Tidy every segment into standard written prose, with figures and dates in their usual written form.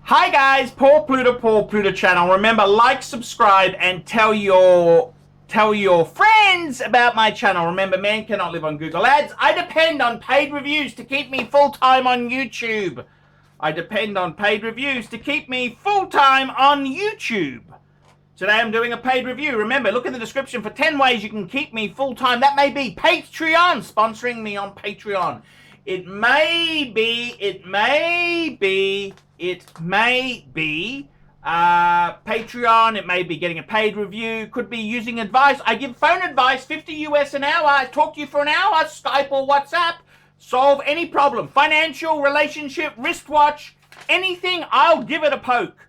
Hi guys, Paul Pluta channel. Remember, like, subscribe, and tell your friends about my channel. Remember, man cannot live on Google Ads. I depend on paid reviews to keep me full-time on YouTube. Today I'm doing a paid review. Remember, look in the description for 10 ways you can keep me full-time. That may be Patreon, sponsoring me on Patreon. It may be Patreon. It may be getting a paid review. Could be using advice. I give phone advice, 50 US an hour. I talk to you for an hour, Skype or WhatsApp. Solve any problem. Financial, relationship, wristwatch, anything, I'll give it a poke.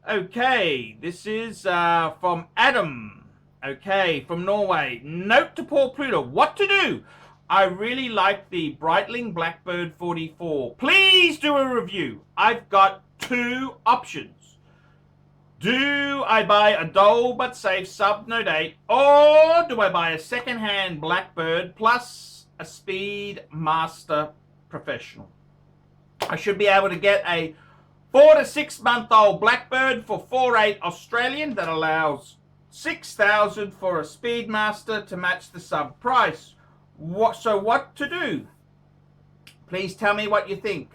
Okay, this is from Adam. Okay, from Norway. Note to Paul Pluta, what to do? I really like the Breitling Blackbird 44. Please do a review. I've got two options. Do I buy a dull but safe sub no date, or do I buy a second-hand Blackbird plus a Speedmaster Professional? I should be able to get a 4 to 6 month old Blackbird for 4.8 Australian that allows 6,000 for a Speedmaster to match the sub price. So what to do? Please tell me what you think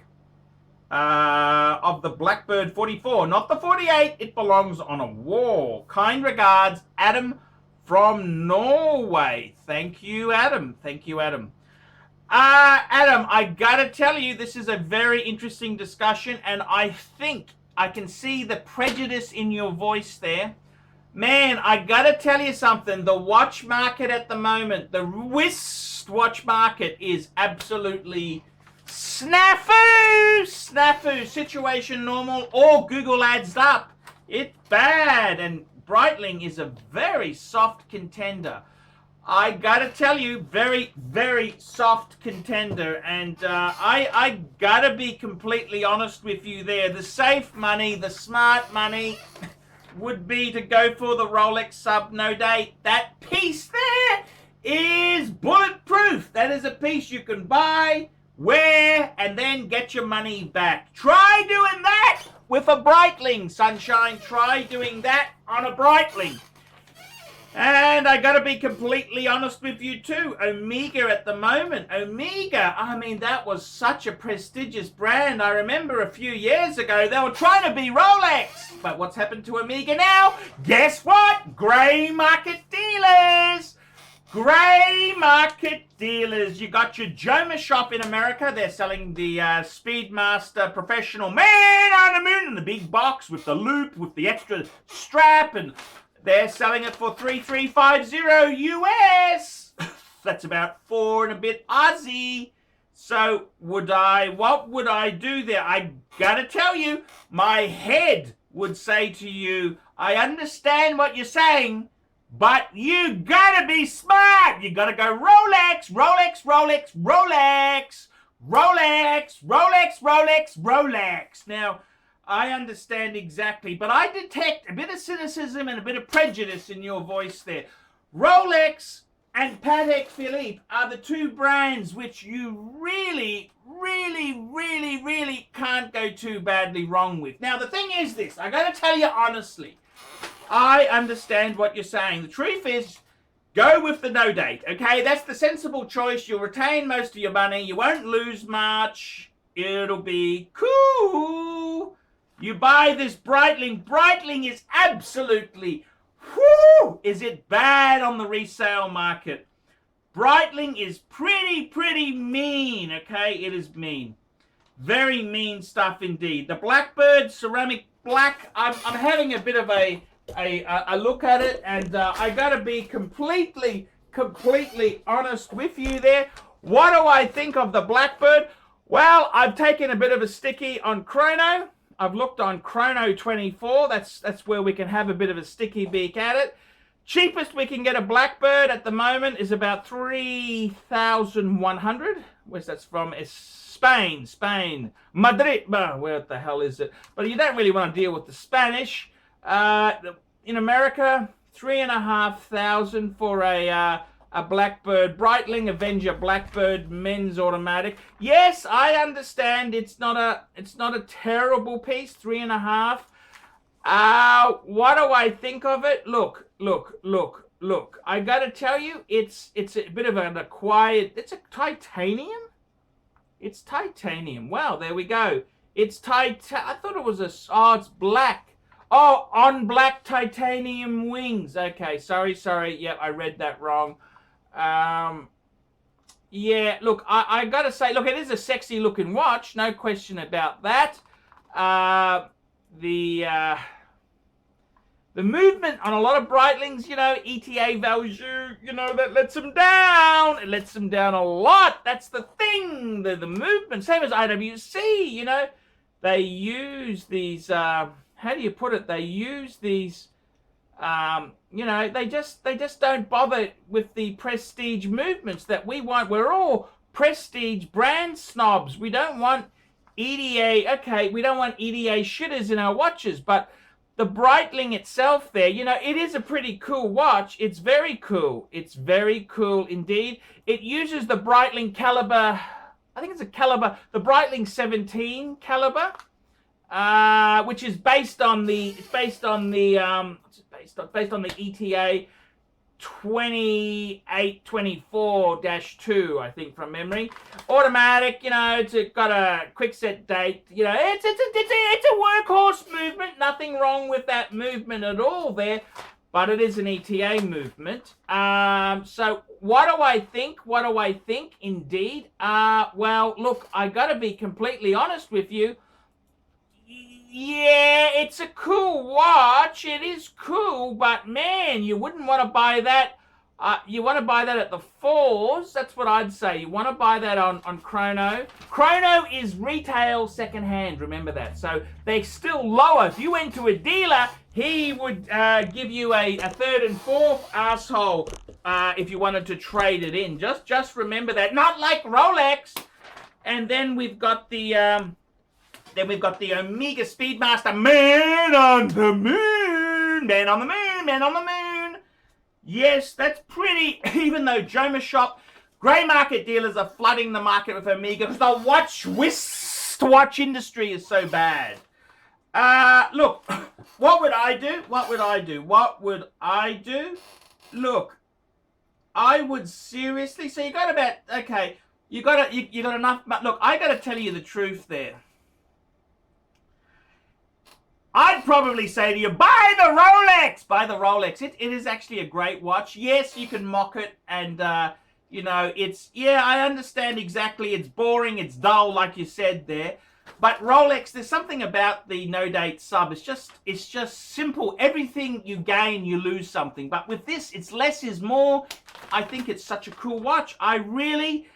of the Blackbird 44, not the 48. It belongs on a wall. Kind regards, Adam from Norway. Thank you, Adam. Adam, I gotta tell you, this is a very interesting discussion, and I think I can see the prejudice in your voice there. Man, I gotta tell you something. The watch market at the moment, the wristwatch market, is absolutely snafu. Situation normal or Google Ads up. It's bad, and Breitling is a very soft contender. I gotta tell you, very, very soft contender, and I gotta be completely honest with you there. The safe money, the smart money would be to go for the Rolex sub no date. That piece there is bulletproof. That is a piece you can buy, wear, and then get your money back. Try doing that with a Breitling, sunshine. Try doing that on a Breitling. And I gotta be completely honest with you too. Omega at the moment. Omega, I mean, that was such a prestigious brand. I remember a few years ago they were trying to be Rolex. But what's happened to Omega now? Guess what? Grey market dealers. Grey market dealers. You got your Joma shop in America. They're selling the Speedmaster Professional Man on the Moon in the big box with the loop, with the extra strap, and they're selling it for $3,350 US. That's about 4 and a bit Aussie. So what would I do there? I gotta tell you, my head would say to you, I understand what you're saying, but you gotta be smart. You gotta go Rolex, Rolex, Rolex, Rolex, Rolex, Rolex, Rolex, Rolex. Now, I understand exactly, but I detect a bit of cynicism and a bit of prejudice in your voice there. Rolex and Patek Philippe are the two brands which you really can't go too badly wrong with. Now, the thing is this. I got to tell you honestly, I understand what you're saying. The truth is, go with the no date, okay? That's the sensible choice. You'll retain most of your money. You won't lose much. It'll be cool. You buy this Breitling. Breitling is absolutely, whoo, is it bad on the resale market. Breitling is pretty mean, okay? It is mean. Very mean stuff indeed. The Blackbird ceramic black, I'm having a bit of a look at it, and I gotta be completely honest with you there. What do I think of the Blackbird? Well, I've taken a bit of a sticky on Chrono. I've looked on Chrono 24. That's where we can have a bit of a sticky beak at it. Cheapest we can get a Blackbird at the moment is about 3,100. Where's that's from? It's Spain. Madrid. Where the hell is it? But you don't really want to deal with the Spanish. In America, 3,500 for a a Blackbird, Breitling Avenger Blackbird men's automatic. Yes, I understand it's not a terrible piece, 3.5. What do I think of it? Look. I gotta tell you, it's a bit of an acquired. It's a titanium. It's titanium. Wow, there we go. It's I thought it was it's black. Oh, on black titanium wings. Okay, sorry. Yep, I read that wrong. Yeah, look, I gotta say, look, it is a sexy looking watch, no question about that. The movement on a lot of Breitlings, you know, ETA value, you know, that lets them down. It lets them down a lot. That's the thing. The movement, same as IWC, you know, they use these. How do you put it? They use these. You know, they just don't bother with the prestige movements that we want. We're all prestige brand snobs. We don't want EDA. Okay, we don't want EDA shitters in our watches, but the Breitling itself there, you know, it is a pretty cool watch. It's very cool. It's very cool indeed. It uses the Breitling caliber. I think it's a caliber, the Breitling 17 caliber, which is based on the ETA 2824-2, I think, from memory. Automatic, you know, it's got a quick set date. You know, it's a workhorse movement. Nothing wrong with that movement at all there, but it is an ETA movement. So what do I think? What do I think? Indeed. Well, look, I got to be completely honest with you. Yeah, it's a cool watch. It is cool, but man, you wouldn't want to buy that. You want to buy that at the fours. That's what I'd say. You want to buy that on Chrono. Chrono is retail secondhand. Remember that. So they're still lower. If you went to a dealer, he would give you a third and fourth asshole if you wanted to trade it in. Just remember that. Not like Rolex. And then we've got the Omega Speedmaster, man on the moon, man on the moon, man on the moon. Yes, that's pretty, even though Joma Shop, grey market dealers are flooding the market with Omega because the watch industry is so bad. Look, what would I do? Look, I would seriously, so you got about, okay, you got enough, look, I got to tell you the truth there. I'd probably say to you, buy the Rolex! Buy the Rolex. It is actually a great watch. Yes, you can mock it and, you know, I understand exactly. It's boring, it's dull, like you said there. But Rolex, there's something about the no-date sub. It's just simple. Everything you gain, you lose something. But with this, it's less is more. I think it's such a cool watch. I really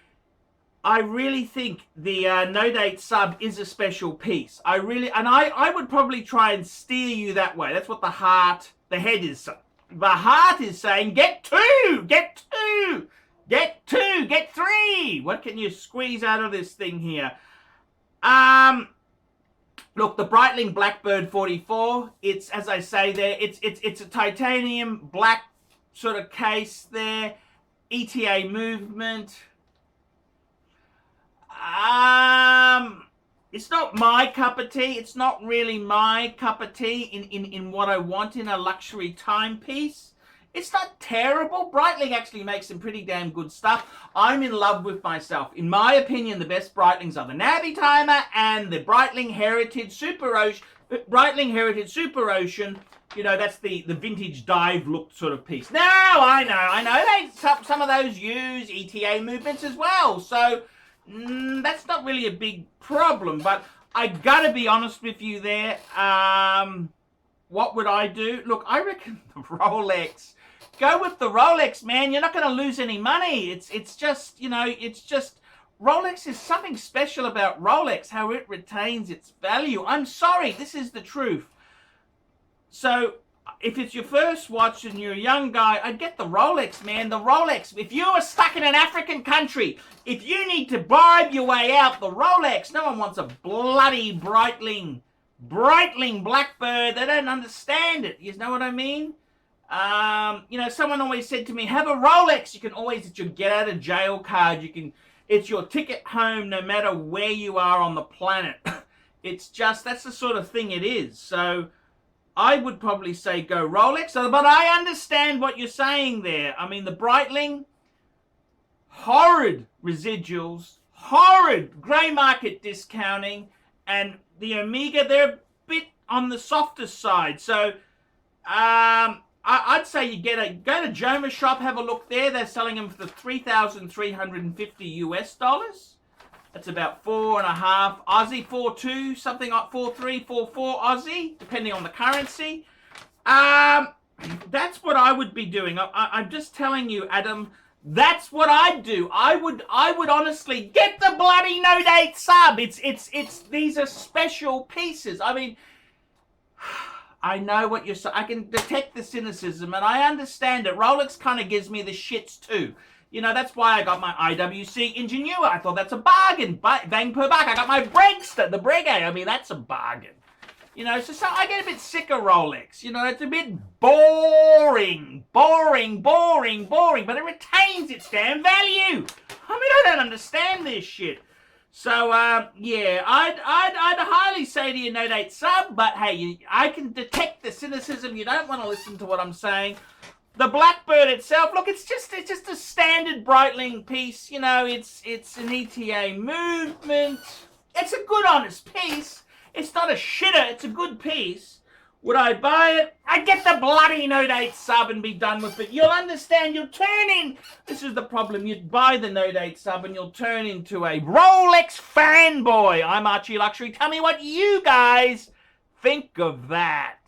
think the no-date sub is a special piece. I would probably try and steer you that way. That's what the head is saying. The heart is saying, get two, get three. What can you squeeze out of this thing here? Look, the Breitling Blackbird 44, it's, as I say there, it's a titanium black sort of case there, ETA movement. It's not my cup of tea. It's not really my cup of tea in what I want in a luxury timepiece. It's not terrible. Breitling actually makes some pretty damn good stuff. I'm in love with myself. In my opinion, the best Breitlings are the Navy Timer and the Breitling Heritage Super Ocean. You know, that's the vintage dive look sort of piece. Now, I know. Some of those use ETA movements as well. So that's not really a big problem, but I gotta be honest with you there. What would I do? Look, I reckon the Rolex. Go with the Rolex, man. You're not going to lose any money. It's just, you know, Rolex is something special about Rolex, how it retains its value. I'm sorry, this is the truth. So if it's your first watch and you're a young guy, I'd get the Rolex, man. The Rolex. If you are stuck in an African country, if you need to bribe your way out, the Rolex. No one wants a bloody Breitling Blackbird. They don't understand it. You know what I mean? You know, someone always said to me, have a Rolex. You can always, it's your get out of jail card. It's your ticket home no matter where you are on the planet. It's just, that's the sort of thing it is. So I would probably say go Rolex, but I understand what you're saying there. I mean, the Breitling, horrid residuals, horrid grey market discounting, and the Omega, they're a bit on the softer side. So I'd say you go to Joma Shop, have a look there. They're selling them for $3,350 US. That's about 4.5 Aussie, 4.2, something like 4.3, 4.4 Aussie, depending on the currency. That's what I would be doing. I'm just telling you, Adam. That's what I'd do. I would honestly get the bloody no date sub. These are special pieces. I mean, I know what you're saying. I can detect the cynicism, and I understand it. Rolex kind of gives me the shits too. You know, that's why I got my IWC Ingenua. I thought that's a bargain. Bang per buck. I got my Bregster, the Breguet. I mean, that's a bargain. You know, so I get a bit sick of Rolex. You know, it's a bit boring, but it retains its damn value. I mean, I don't understand this shit. So, yeah, I'd highly say to you, no date sub, but hey, I can detect the cynicism. You don't want to listen to what I'm saying. The Blackbird itself, look, it's just a standard Breitling piece. You know, it's an ETA movement. It's a good, honest piece. It's not a shitter. It's a good piece. Would I buy it? I'd get the bloody no date sub and be done with it. You'll understand. You'll turn in. This is the problem. You'd buy the no date sub and you'll turn into a Rolex fanboy. I'm Archie Luxury. Tell me what you guys think of that.